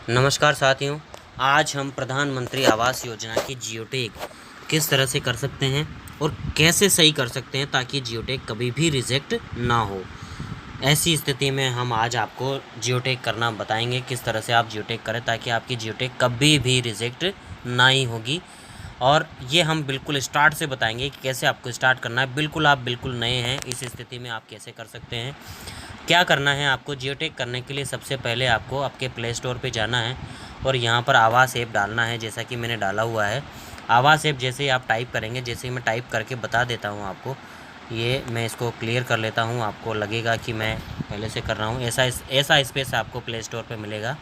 नमस्कार साथियों, आज हम प्रधानमंत्री आवास योजना की जियोटैग किस तरह से कर सकते हैं और कैसे सही कर सकते हैं ताकि जियोटैग कभी भी रिजेक्ट ना हो। ऐसी स्थिति में हम आज आपको जियोटैग करना बताएंगे, किस तरह से आप जियोटैग करें ताकि आपकी जियोटैग कभी भी रिजेक्ट ना ही होगी। और ये हम बिल्कुल स्टार्ट से बताएंगे कि कैसे आपको स्टार्ट करना है। आप बिल्कुल नए हैं, इस स्थिति में आप कैसे कर सकते हैं। क्या करना है आपको जियोटैग करने के लिए, सबसे पहले आपको आपके प्ले स्टोर पे जाना है और यहाँ पर आवास ऐप डालना है, जैसा कि मैंने डाला हुआ है। आवास ऐप जैसे ही आप टाइप करेंगे, जैसे ही मैं टाइप करके बता देता हूँ आपको, ये मैं इसको क्लियर कर लेता हूँ, आपको लगेगा कि मैं पहले से कर रहा हूँ। ऐसा स्पेस आपको प्ले स्टोर पर मिलेगा।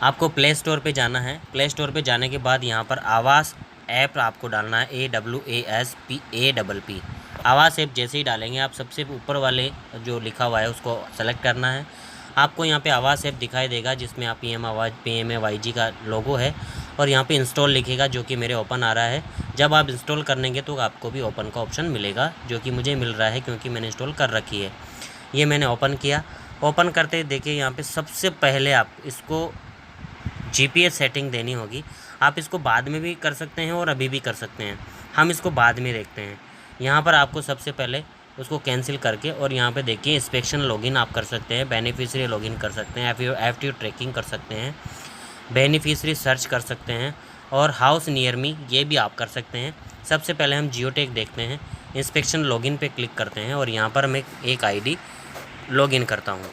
आपको प्ले स्टोर पे जाना है। प्ले स्टोर पे जाने के बाद यहाँ पर आवास ऐप आपको डालना है, AWASPAPP। आवास ऐप जैसे ही डालेंगे आप, सबसे ऊपर वाले जो लिखा हुआ है उसको सेलेक्ट करना है। आपको यहाँ पे आवास ऐप दिखाई देगा जिसमें आप PMAYG का लोगो है और यहाँ पे इंस्टॉल लिखेगा, जो कि मेरे ओपन आ रहा है। जब आप इंस्टॉल करेंगे तो आपको भी ओपन का ऑप्शन मिलेगा, जो कि मुझे मिल रहा है क्योंकि मैंने इंस्टॉल कर रखी है। ये मैंने ओपन किया। ओपन करते देखिए यहाँ पे सबसे पहले आप इसको GPS सेटिंग देनी होगी। आप इसको बाद में भी कर सकते हैं और अभी भी कर सकते हैं। हम इसको बाद में देखते हैं। यहाँ पर आपको सबसे पहले उसको कैंसिल करके और यहाँ पे देखिए इंस्पेक्शन लॉगिन आप कर सकते हैं, बेनिफिशियरी लॉगिन कर सकते हैं, FTO ट्रैकिंग कर सकते हैं, बेनिफिशियरी सर्च कर सकते हैं और हाउस नियर मी ये भी आप कर सकते हैं। सबसे पहले हम जियोटैग देखते हैं। इंस्पेक्शन लॉगिन पे क्लिक करते हैं और यहाँ पर मैं एक ID लॉगिन करता हूँ।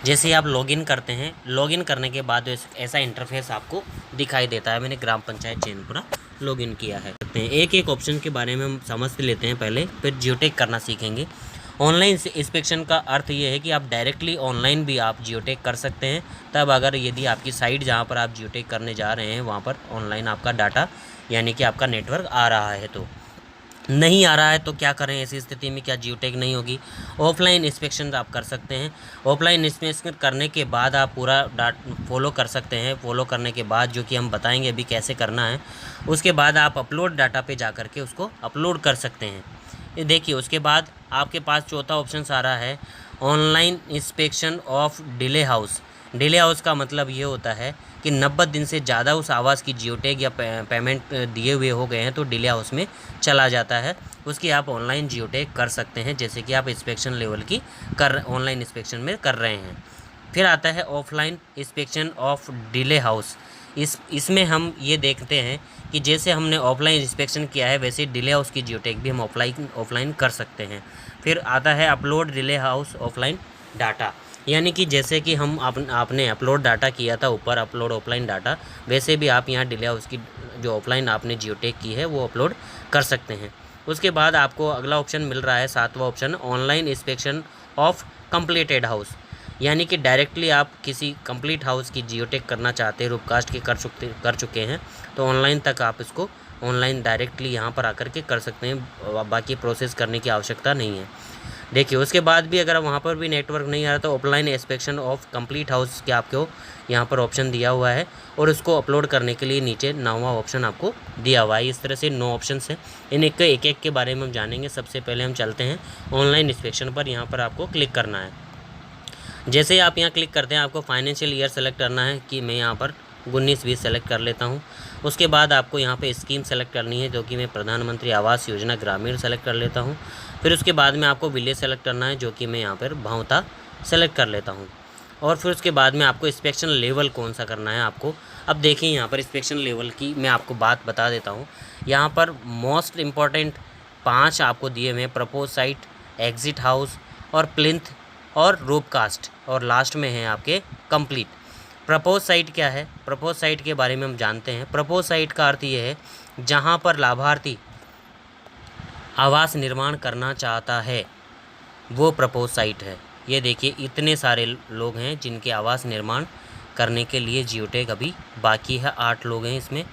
जैसे ही आप लॉगिन करते हैं, लॉगिन करने के बाद ऐसा इंटरफेस आपको दिखाई देता है। मैंने ग्राम पंचायत चैनपुरा लॉगिन किया है। एक एक ऑप्शन के बारे में हम समझ लेते हैं पहले, फिर जियोटैग करना सीखेंगे। ऑनलाइन इंस्पेक्शन का अर्थ ये है कि आप डायरेक्टली ऑनलाइन भी आप जियोटैग कर सकते हैं। तब अगर यदि आपकी साइट जहाँ पर आप जियोटैग करने जा रहे हैं वहाँ पर ऑनलाइन आपका डाटा यानी कि आपका नेटवर्क आ रहा है, तो नहीं आ रहा है तो क्या करें ऐसी स्थिति में, क्या जियोटैग नहीं होगी। ऑफलाइन इंस्पेक्शन आप कर सकते हैं। ऑफलाइन इंस्पेक्शन करने के बाद आप पूरा फॉलो कर सकते हैं। फॉलो करने के बाद, जो कि हम बताएंगे अभी कैसे करना है, उसके बाद आप अपलोड डाटा पे जा कर के उसको अपलोड कर सकते हैं। ये देखिए, उसके बाद आपके पास चौथा ऑप्शन आ रहा है, online inspection of delay house. Delay house का मतलब ये होता है कि 90 दिन से ज़्यादा उस आवास की जियोटैग या पेमेंट दिए हुए हो गए हैं तो डिले हाउस में चला जाता है। उसकी आप ऑनलाइन जियोटैग कर सकते हैं, जैसे कि आप इंस्पेक्शन लेवल की ऑनलाइन इंस्पेक्शन में कर रहे हैं। फिर आता है offline inspection of delay house. इसमें हम ये देखते हैं कि जैसे हमने ऑफलाइन इंस्पेक्शन किया है वैसे डिले हाउस की जियोटैग भी हम ऑफलाइन कर सकते हैं। फिर आता है upload delay house offline data, यानी कि जैसे कि हम आपने अपलोड डाटा किया था ऊपर, अपलोड ऑफलाइन डाटा, वैसे भी आप यहाँ डिले हाउस की जो ऑफलाइन आपने जियोटैग की है वो अपलोड कर सकते हैं। उसके बाद आपको अगला ऑप्शन मिल रहा है, सातवां option, online inspection of completed house. यानी कि डायरेक्टली आप किसी कंप्लीट हाउस की जियोटैग करना चाहते हैं, रूपकास्ट के कर चुके हैं, तो ऑनलाइन तक आप इसको ऑनलाइन डायरेक्टली यहाँ पर आकर के कर सकते हैं। बाकी प्रोसेस करने की आवश्यकता नहीं है। देखिए, उसके बाद भी अगर वहाँ पर भी नेटवर्क नहीं आ रहा तो offline inspection of complete house के आपको यहाँ पर ऑप्शन दिया हुआ है और उसको अपलोड करने के लिए नीचे 9वां ऑप्शन आपको दिया हुआ है। इस तरह से 9 ऑप्शन है। इन एक एक के बारे में हम जानेंगे। सबसे पहले हम चलते हैं ऑनलाइन इंस्पेक्शन पर। यहाँ पर आपको क्लिक करना है। जैसे ही आप यहाँ क्लिक करते हैं, आपको फाइनेंशियल ईयर सेलेक्ट करना है, कि मैं यहाँ पर 19-20 सेलेक्ट कर लेता हूँ। उसके बाद आपको यहाँ पे स्कीम सेलेक्ट करनी है, जो कि मैं प्रधानमंत्री आवास योजना ग्रामीण सेलेक्ट कर लेता हूँ। फिर उसके बाद में आपको विलेज सेलेक्ट करना है, जो कि मैं यहाँ पर भावता सेलेक्ट कर लेता हूँ। और फिर उसके बाद में आपको इंस्पेक्शन लेवल कौन सा करना है आपको। अब देखिए, यहाँ पर इंस्पेक्शन लेवल की मैं आपको बात बता देता हूँ। यहाँ पर मोस्ट इम्पॉर्टेंट 5 आपको दिए हुए हैं, प्रपोज साइट, एग्जिट हाउस और प्लिंथ और रूपकास्ट, और लास्ट में है आपके कंप्लीट। प्रपोज साइट क्या है? प्रपोज साइट के बारे में हम जानते हैं। प्रपोज साइट का अर्थ ये है जहाँ पर लाभार्थी आवास निर्माण करना चाहता है, वो प्रपोज साइट है। ये देखिए, इतने सारे लोग हैं जिनके आवास निर्माण करने के लिए जियोटैग अभी बाकी है। 8 लोग हैं इसमें।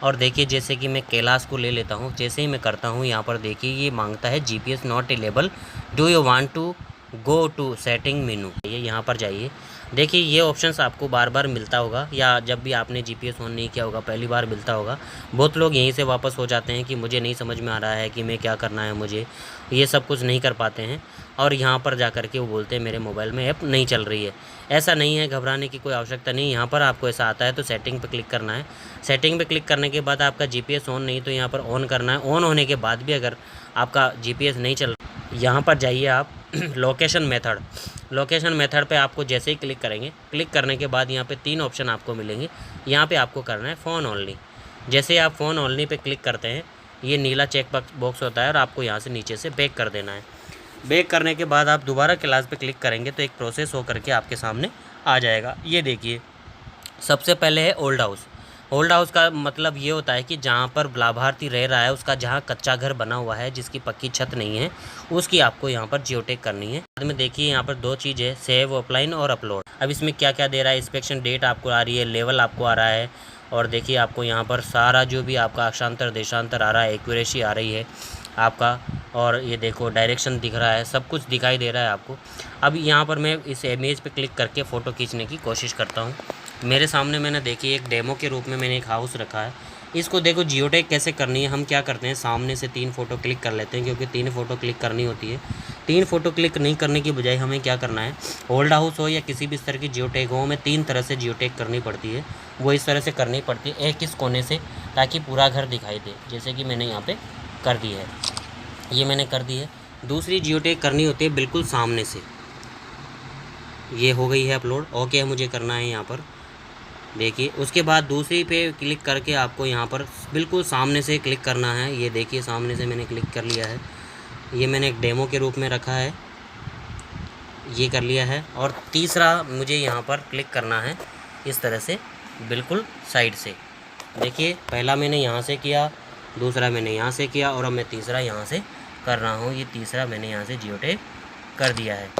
और देखिए, जैसे कि मैं कैलाश को ले लेता हूँ, जैसे ही मैं करता हूँ यहाँ पर देखिए ये मांगता है GPS not available, do you want to go to setting menu, ये यहाँ पर जाइए। देखिए ये ऑप्शंस आपको बार बार मिलता होगा, या जब भी आपने जीपीएस ऑन नहीं किया होगा पहली बार मिलता होगा। बहुत लोग यहीं से वापस हो जाते हैं कि मुझे नहीं समझ में आ रहा है कि मैं क्या करना है, मुझे ये सब कुछ नहीं कर पाते हैं, और यहाँ पर जा कर के वो बोलते हैं मेरे मोबाइल में ऐप नहीं चल रही है। ऐसा नहीं है, घबराने की कोई आवश्यकता नहीं। यहाँ पर आपको ऐसा आता है तो सेटिंग पर क्लिक करना है। सेटिंग पर क्लिक करने के बाद आपका जीपीएस ऑन नहीं तो यहाँ पर ऑन करना है। ऑन होने के बाद भी अगर आपका जीपीएस नहीं चल, यहाँ पर जाइए आप लोकेशन मेथड। लोकेशन मेथड पे आपको जैसे ही क्लिक करेंगे, क्लिक करने के बाद यहाँ पे 3 ऑप्शन आपको मिलेंगे। यहाँ पे आपको करना है फ़ोन ओनली। जैसे आप फ़ोन ओनली पे क्लिक करते हैं, ये नीला चेक बॉक्स होता है और आपको यहाँ से नीचे से बैक कर देना है। बैक करने के बाद आप दोबारा क्लास पे क्लिक करेंगे तो एक प्रोसेस हो करके आपके सामने आ जाएगा। ये देखिए, सबसे पहले है ओल्ड हाउस। ओल्ड हाउस का मतलब ये होता है कि जहाँ पर लाभार्थी रह रहा है उसका जहाँ कच्चा घर बना हुआ है, जिसकी पक्की छत नहीं है, उसकी आपको यहाँ पर जियोटेक करनी है। बाद में देखिए यहाँ पर 2 चीज़ है, सेव ऑफलाइन और अपलोड। अब इसमें क्या क्या दे रहा है, इंस्पेक्शन डेट आपको आ रही है, लेवल आपको आ रहा है, और देखिए आपको यहाँ पर सारा जो भी आपका अक्षांतर देशांतर आ रहा है, एक्यूरेसी आ रही है आपका, और ये देखो डायरेक्शन दिख रहा है, सब कुछ दिखाई दे रहा है आपको। अब यहाँ पर मैं इस इमेज पे क्लिक करके फ़ोटो खींचने की कोशिश करता हूँ। मेरे सामने मैंने देखिए एक डेमो के रूप में मैंने एक हाउस रखा है। इसको देखो जियोटेक कैसे करनी है। हम क्या करते हैं, सामने से 3 फ़ोटो क्लिक कर लेते हैं, क्योंकि 3 फ़ोटो क्लिक करनी होती है। 3 फ़ोटो क्लिक नहीं करने की बजाय हमें क्या करना है, ओल्ड हाउस हो या किसी भी इस तरह की जियोटेक हो, हमें 3 तरह से जियोटेक करनी पड़ती है। वो इस तरह से करनी पड़ती है, एक इस कोने से, ताकि पूरा घर दिखाई दे, जैसे कि मैंने यहाँ पर कर दी है, ये मैंने कर दी है। दूसरी जियोटेक करनी होती है बिल्कुल सामने से, ये हो गई है अपलोड, ओके है मुझे करना है यहाँ पर। देखिए उसके बाद दूसरी पे क्लिक करके आपको यहाँ पर बिल्कुल सामने से क्लिक करना है। ये देखिए सामने से मैंने क्लिक कर लिया है, ये मैंने एक डेमो के रूप में रखा है, ये कर लिया है। और तीसरा मुझे यहाँ पर क्लिक करना है इस तरह से बिल्कुल साइड से। देखिए पहला मैंने यहाँ से किया, दूसरा मैंने यहाँ से किया, और अब मैं तीसरा यहाँ से कर रहा हूँ। ये तीसरा मैंने यहाँ से जियोटेक कर दिया है।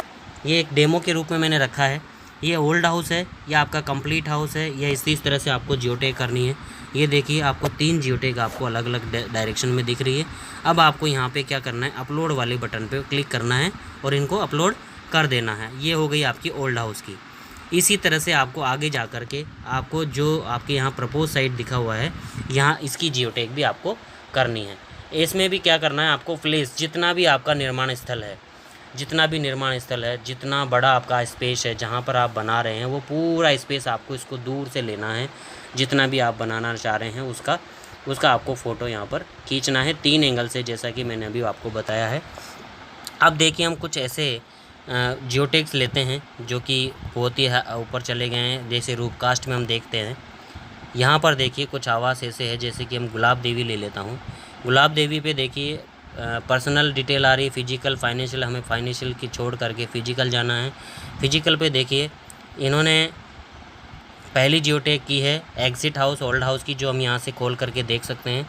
ये एक डेमो के रूप में मैंने रखा है। ये ओल्ड हाउस है या आपका कंप्लीट हाउस है, या इस तरह से आपको जियोटेक करनी है। ये देखिए आपको 3 जियोटेक आपको अलग अलग डायरेक्शन में दिख रही है। अब आपको यहाँ पे क्या करना है, अपलोड वाले बटन पे क्लिक करना है और इनको अपलोड कर देना है। ये हो गई आपकी ओल्ड हाउस की। इसी तरह से आपको आगे जा कर के आपको जो आपके यहाँ प्रपोज साइट दिखा हुआ है, यहाँ इसकी जियोटेक भी आपको करनी है। इसमें भी क्या करना है, आपको प्लेस जितना भी आपका निर्माण स्थल है, जितना बड़ा आपका स्पेस है जहाँ पर आप बना रहे हैं, वो पूरा स्पेस आपको इसको दूर से लेना है। जितना भी आप बनाना चाह रहे हैं उसका आपको फ़ोटो यहाँ पर खींचना है 3 एंगल से, जैसा कि मैंने अभी आपको बताया है। अब देखिए हम कुछ ऐसे जियोटेक्स लेते हैं जो कि बहुत ही ऊपर चले गए हैं। जैसे रूपकास्ट में हम देखते हैं, यहाँ पर देखिए कुछ आवास ऐसे है, जैसे कि हम गुलाब देवी ले लेता हूँ। गुलाब देवी पे देखिए पर्सनल डिटेल आ रही है, फिजिकल फाइनेंशियल, हमें फाइनेंशियल की छोड़ करके फिजिकल जाना है। फिजिकल पे देखिए इन्होंने पहली जियोटेक की है एग्जिट हाउस ओल्ड हाउस की, जो हम यहाँ से खोल करके देख सकते हैं।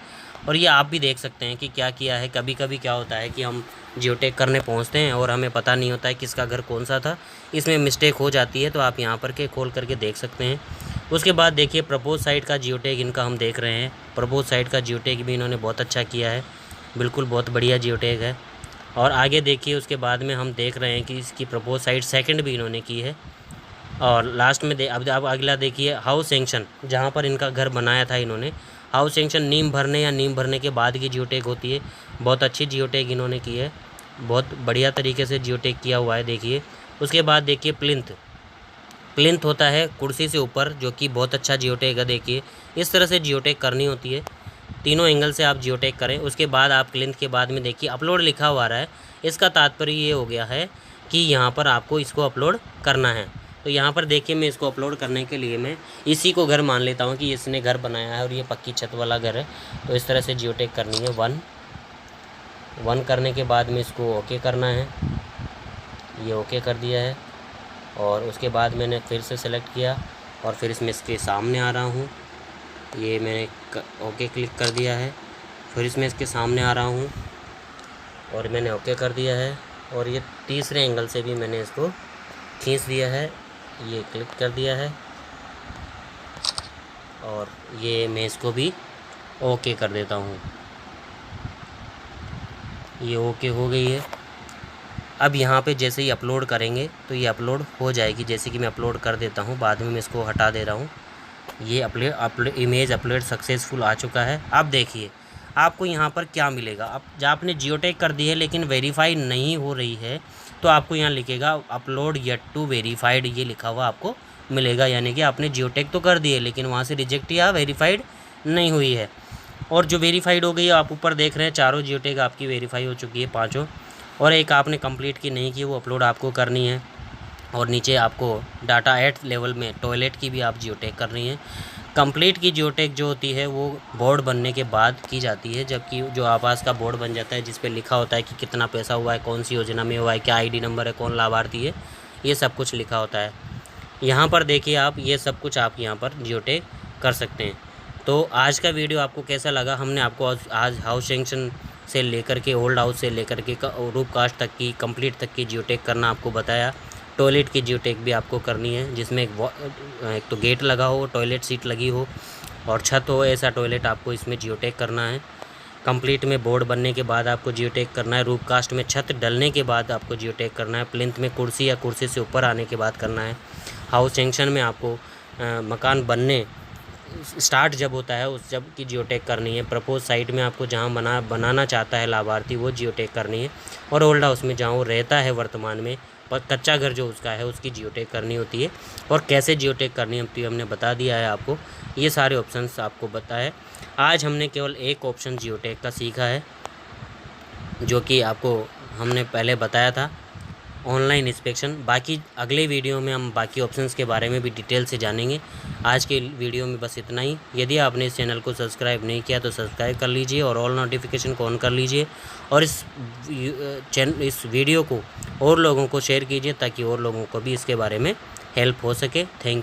और ये आप भी देख सकते हैं कि क्या किया है। कभी कभी क्या होता है कि हम जियोटेक करने पहुँचते हैं और हमें पता नहीं होता है किसका घर कौन सा था, इसमें मिस्टेक हो जाती है, तो आप यहाँ पर के खोल करके देख सकते हैं। उसके बाद देखिए प्रपोज साइट का जियोटेक इनका हम देख रहे हैं। प्रपोज साइट का जियोटेक भी इन्होंने बहुत अच्छा किया है, बिल्कुल बहुत बढ़िया जियोटेक है। और आगे देखिए उसके बाद में हम देख रहे हैं कि इसकी प्रपोज साइट सेकंड भी इन्होंने की है। और लास्ट में अब अगला देखिए हाउस सेंक्शन, जहाँ पर इनका घर बनाया था इन्होंने। हाउस सेंक्शन नींव भरने या नींव भरने के बाद की जियोटेक होती है। बहुत अच्छी जियोटेक इन्होंने की है, बहुत बढ़िया तरीके से जियोटेक किया हुआ है। देखिए उसके बाद देखिए प्लिंथ होता है कुर्सी से ऊपर, जो कि बहुत अच्छा जियोटेक है। देखिए इस तरह से जियोटेक करनी होती है, तीनों एंगल से आप जियोटेक करें। उसके बाद आप प्लिंथ के बाद में देखिए अपलोड लिखा हुआ रहा है, इसका तात्पर्य ये हो गया है कि यहाँ पर आपको इसको अपलोड करना है। तो यहाँ पर देखिए मैं इसको अपलोड करने के लिए मैं इसी को घर मान लेता हूँ कि इसने घर बनाया है और ये पक्की छत वाला घर है। तो इस तरह से जियोटेक करनी है। 1 करने के बाद में इसको ओके करना है, ये ओके कर दिया है। और उसके बाद मैंने फिर से सेलेक्ट किया और फिर इसके सामने आ रहा हूँ, ये मैंने ओके क्लिक कर दिया है। फिर इसमें इसके सामने आ रहा हूँ और मैंने ओके कर दिया है। और ये तीसरे एंगल से भी मैंने इसको खींच दिया है, ये क्लिक कर दिया है। और ये मैं इसको भी ओके कर देता हूँ, ये ओके हो गई है। अब यहाँ पे जैसे ही अपलोड करेंगे तो ये अपलोड हो जाएगी। जैसे कि मैं अपलोड कर देता हूँ, बाद में मैं इसको हटा दे रहा हूँ। ये इमेज अपलोड सक्सेसफुल आ चुका है। अब देखिए आपको यहाँ पर क्या मिलेगा। अब जब आपने जियो टैग कर दी है लेकिन वेरीफाई नहीं हो रही है तो आपको यहाँ लिखेगा अपलोड येट टू वेरीफाइड, ये लिखा हुआ आपको मिलेगा। यानी कि आपने जियो टैग तो कर दी है लेकिन वहाँ से रिजेक्ट या वेरीफाइड नहीं हुई है। और जो वेरीफाइड हो गई है, आप ऊपर देख रहे हैं चारों जियो टैग आपकी वेरीफाई हो चुकी है, 5। और एक आपने कंप्लीट की नहीं की, वो अपलोड आपको करनी है। और नीचे आपको डाटा एट लेवल में टॉयलेट की भी आप जियो टैग कर रही हैं। कंप्लीट की जियो टैग जो होती है वो बोर्ड बनने के बाद की जाती है, जबकि जो आवास का बोर्ड बन जाता है जिस पे लिखा होता है कि कितना पैसा हुआ है, कौन सी योजना में हुआ है, क्या आईडी नंबर है, कौन लाभार्थी है, ये सब कुछ लिखा होता है। यहाँ पर देखिए आप ये सब कुछ आप यहाँ पर जियो टैग कर सकते हैं। तो आज का वीडियो आपको कैसा लगा? हमने आपको आज हाउस सेंक्शन से लेकर के ओल्ड हाउस से लेकर के रूप कास्ट तक की कंप्लीट तक की जियो टैग करना आपको बताया। टॉयलेट की जियो टैग भी आपको करनी है जिसमें एक तो गेट लगा हो, टॉयलेट सीट लगी हो और छत हो, ऐसा टॉयलेट आपको इसमें जियो टैग करना है। कंप्लीट में बोर्ड बनने के बाद आपको जियो टैग करना है। रूप कास्ट में छत डलने के बाद आपको जियो टैग करना है। प्लिंथ में कुर्सी या कुर्सी से ऊपर आने के बाद करना है। हाउस सेंक्शन में आपको मकान बनने स्टार्ट जब होता है उस जब की जियो टैग करनी है। प्रपोज साइट में आपको जहाँ बनाना चाहता है लाभार्थी वो जियो टैग करनी है। और ओल्ड हाउस में जहाँ वो रहता है वर्तमान में, पर कच्चा घर जो उसका है उसकी जियो टैग करनी होती है। और कैसे जियो टैग करनी है तो हमने बता दिया है आपको, ये सारे ऑप्शंस आपको बताए। आज हमने केवल एक ऑप्शन जियो टैग का सीखा है जो कि आपको हमने पहले बताया था, ऑनलाइन इंस्पेक्शन। बाकी अगले वीडियो में हम बाकी ऑप्शंस के बारे में भी डिटेल से जानेंगे। आज के वीडियो में बस इतना ही। यदि आपने इस चैनल को सब्सक्राइब नहीं किया तो सब्सक्राइब कर लीजिए और ऑल नोटिफिकेशन को ऑन कर लीजिए। और इस वीडियो को और लोगों को शेयर कीजिए ताकि और लोगों को भी इसके बारे में हेल्प हो सके। थैंक